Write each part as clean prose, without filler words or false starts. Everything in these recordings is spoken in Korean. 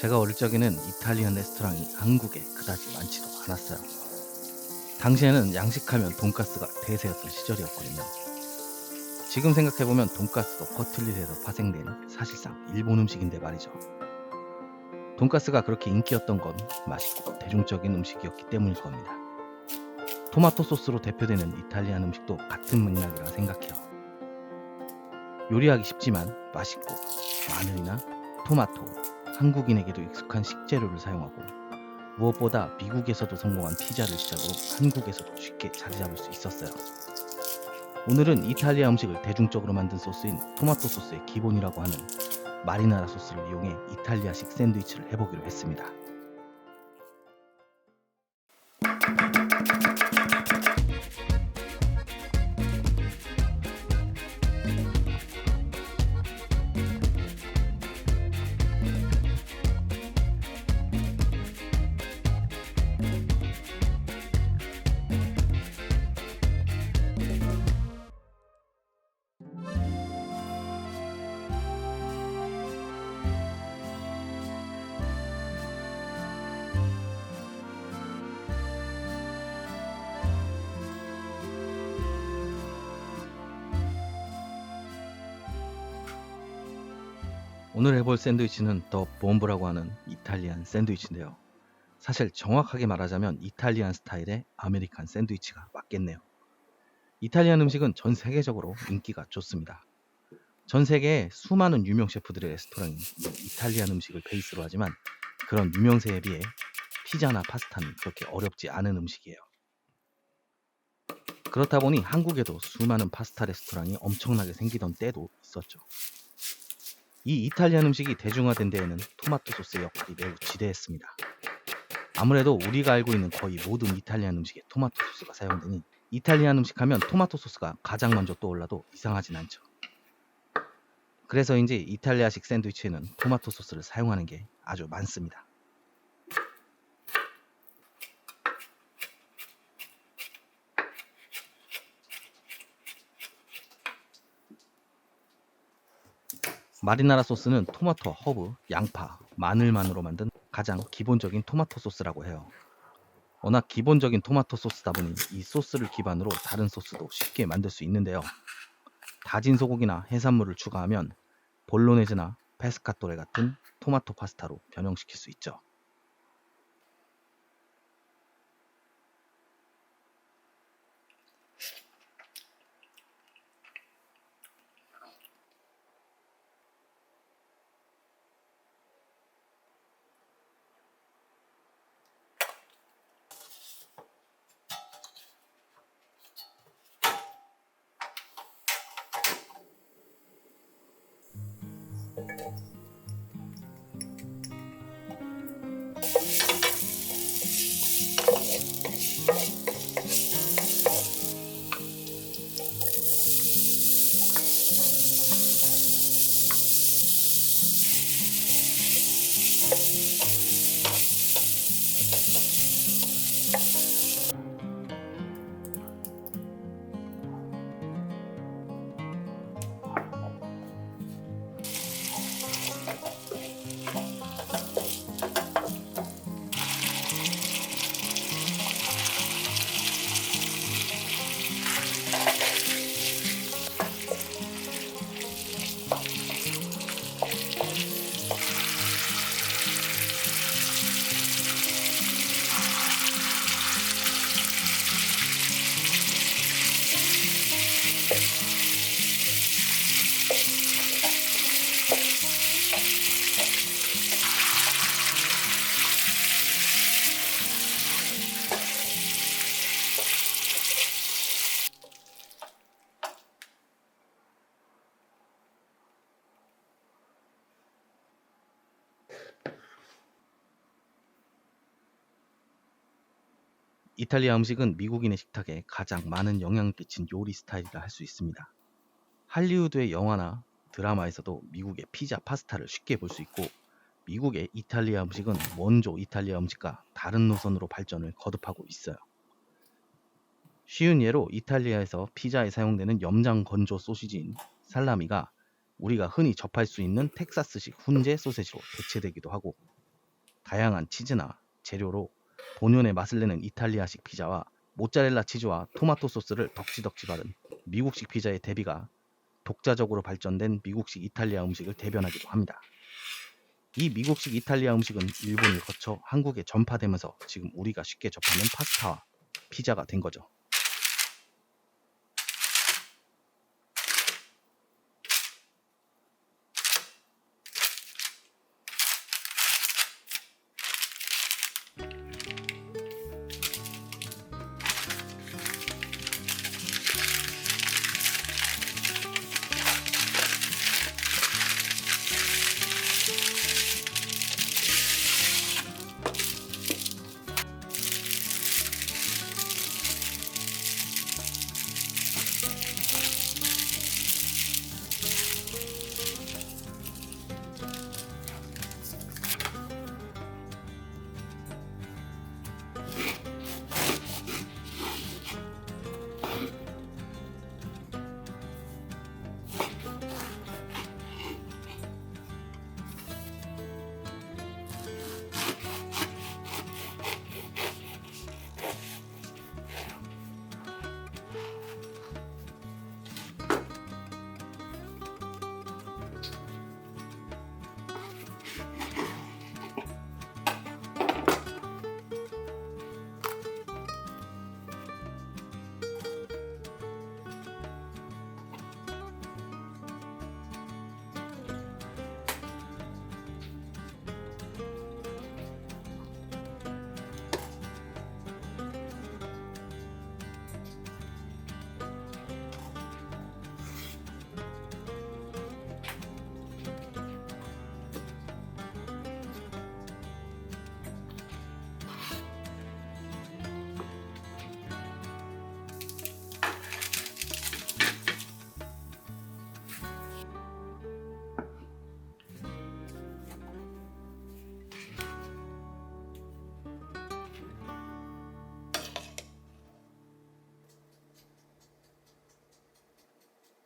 제가 어릴 적에는 이탈리안 레스토랑이 한국에 그다지 많지도 않았어요. 당시에는 양식하면 돈가스가 대세였던 시절이었거든요. 지금 생각해보면 돈가스도 버틀릿에서 파생된 사실상 일본 음식인데 말이죠. 돈가스가 그렇게 인기였던 건 맛있고 대중적인 음식이었기 때문일 겁니다. 토마토 소스로 대표되는 이탈리안 음식도 같은 맥락이라 생각해요. 요리하기 쉽지만 맛있고 마늘이나 토마토, 한국인에게도 익숙한 식재료를 사용하고 무엇보다 미국에서도 성공한 피자를 시작으로 한국에서도 쉽게 자리 잡을 수 있었어요. 오늘은 이탈리아 음식을 대중적으로 만든 소스인 토마토 소스의 기본이라고 하는 마리나라 소스를 이용해 이탈리아식 샌드위치를 해보기로 했습니다. 오늘 해볼 샌드위치는 더 bom브라고 하는 이탈리안 샌드위치인데요. 사실 정확하게 말하자면 이탈리안 스타일의 아메리칸 샌드위치가 맞겠네요. 이탈리안 음식은 전 세계적으로 인기가 좋습니다. 전 세계에 수많은 유명 셰프들의 레스토랑이 이탈리안 음식을 베이스로 하지만 그런 유명세에 비해 피자나 파스타는 그렇게 어렵지 않은 음식이에요. 그렇다 보니 한국에도 수많은 파스타 레스토랑이 엄청나게 생기던 때도 있었죠. 이 이탈리안 음식이 대중화된 데에는 토마토 소스의 역할이 매우 지대했습니다. 아무래도 우리가 알고 있는 거의 모든 이탈리안 음식에 토마토 소스가 사용되니 이탈리안 음식 하면 토마토 소스가 가장 먼저 떠올라도 이상하진 않죠. 그래서인지 이탈리아식 샌드위치에는 토마토 소스를 사용하는 게 아주 많습니다. 마리나라 소스는 토마토, 허브, 양파, 마늘만으로 만든 가장 기본적인 토마토 소스라고 해요. 워낙 기본적인 토마토 소스다 보니 이 소스를 기반으로 다른 소스도 쉽게 만들 수 있는데요. 다진 소고기나 해산물을 추가하면 볼로네즈나 페스카토레 같은 토마토 파스타로 변형시킬 수 있죠. 이탈리아 음식은 미국인의 식탁에 가장 많은 영향을 끼친 요리 스타일이라 할 수 있습니다. 할리우드의 영화나 드라마에서도 미국의 피자, 파스타를 쉽게 볼 수 있고 미국의 이탈리아 음식은 원조 이탈리아 음식과 다른 노선으로 발전을 거듭하고 있어요. 쉬운 예로 이탈리아에서 피자에 사용되는 염장 건조 소시지인 살라미가 우리가 흔히 접할 수 있는 텍사스식 훈제 소세지로 대체되기도 하고 다양한 치즈나 재료로 본연의 맛을 내는 이탈리아식 피자와 모짜렐라 치즈와 토마토 소스를 덕지덕지 바른 미국식 피자의 대비가 독자적으로 발전된 미국식 이탈리아 음식을 대변하기도 합니다. 이 미국식 이탈리아 음식은 일본을 거쳐 한국에 전파되면서 지금 우리가 쉽게 접하는 파스타와 피자가 된 거죠.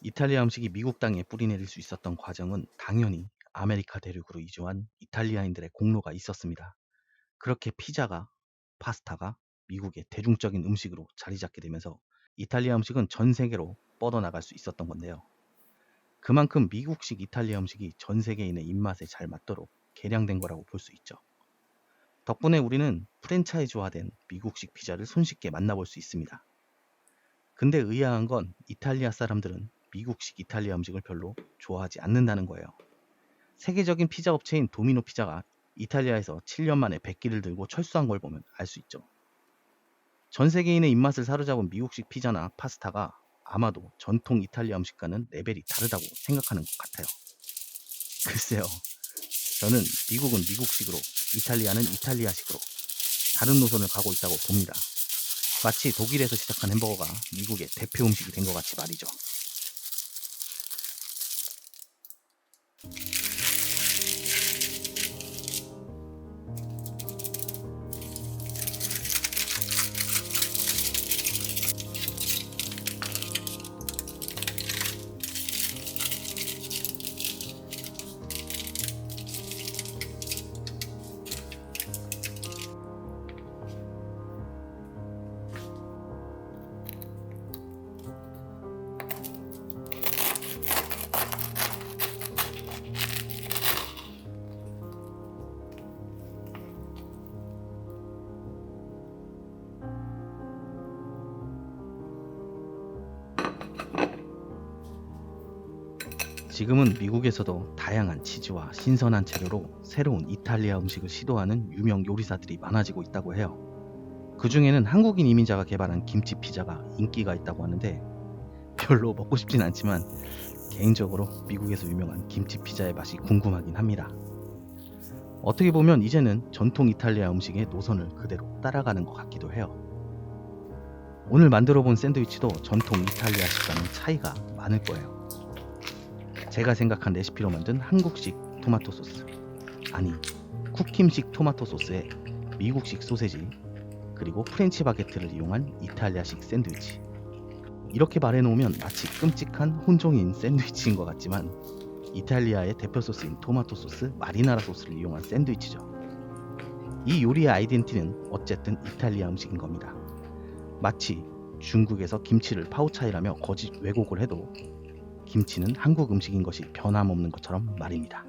이탈리아 음식이 미국 땅에 뿌리내릴 수 있었던 과정은 당연히 아메리카 대륙으로 이주한 이탈리아인들의 공로가 있었습니다. 그렇게 피자가, 파스타가 미국의 대중적인 음식으로 자리 잡게 되면서 이탈리아 음식은 전 세계로 뻗어나갈 수 있었던 건데요. 그만큼 미국식 이탈리아 음식이 전 세계인의 입맛에 잘 맞도록 개량된 거라고 볼 수 있죠. 덕분에 우리는 프랜차이즈화된 미국식 피자를 손쉽게 만나볼 수 있습니다. 근데 의아한 건 이탈리아 사람들은 미국식 이탈리아 음식을 별로 좋아하지 않는다는 거예요. 세계적인 피자 업체인 도미노 피자가 이탈리아에서 7년 만에 백기를 들고 철수한 걸 보면 알 수 있죠. 전 세계인의 입맛을 사로잡은 미국식 피자나 파스타가 아마도 전통 이탈리아 음식과는 레벨이 다르다고 생각하는 것 같아요. 글쎄요. 저는 미국은 미국식으로, 이탈리아는 이탈리아식으로 다른 노선을 가고 있다고 봅니다. 마치 독일에서 시작한 햄버거가 미국의 대표 음식이 된 것 같이 말이죠. 지금은 미국에서도 다양한 치즈와 신선한 재료로 새로운 이탈리아 음식을 시도하는 유명 요리사들이 많아지고 있다고 해요. 그 중에는 한국인 이민자가 개발한 김치 피자가 인기가 있다고 하는데 별로 먹고 싶진 않지만 개인적으로 미국에서 유명한 김치 피자의 맛이 궁금하긴 합니다. 어떻게 보면 이제는 전통 이탈리아 음식의 노선을 그대로 따라가는 것 같기도 해요. 오늘 만들어 본 샌드위치도 전통 이탈리아식과는 차이가 많을 거예요. 제가 생각한 레시피로 만든 한국식 토마토 소스, 아니 쿡킴식 토마토 소스에 미국식 소세지, 그리고 프렌치 바게트를 이용한 이탈리아식 샌드위치. 이렇게 말해놓으면 마치 끔찍한 혼종인 샌드위치인 것 같지만 이탈리아의 대표 소스인 토마토 소스, 마리나라 소스를 이용한 샌드위치죠. 이 요리의 아이덴티티는 어쨌든 이탈리아 음식인 겁니다. 마치 중국에서 김치를 파오차이라며 거짓 왜곡을 해도 김치는 한국 음식인 것이 변함없는 것처럼 말입니다.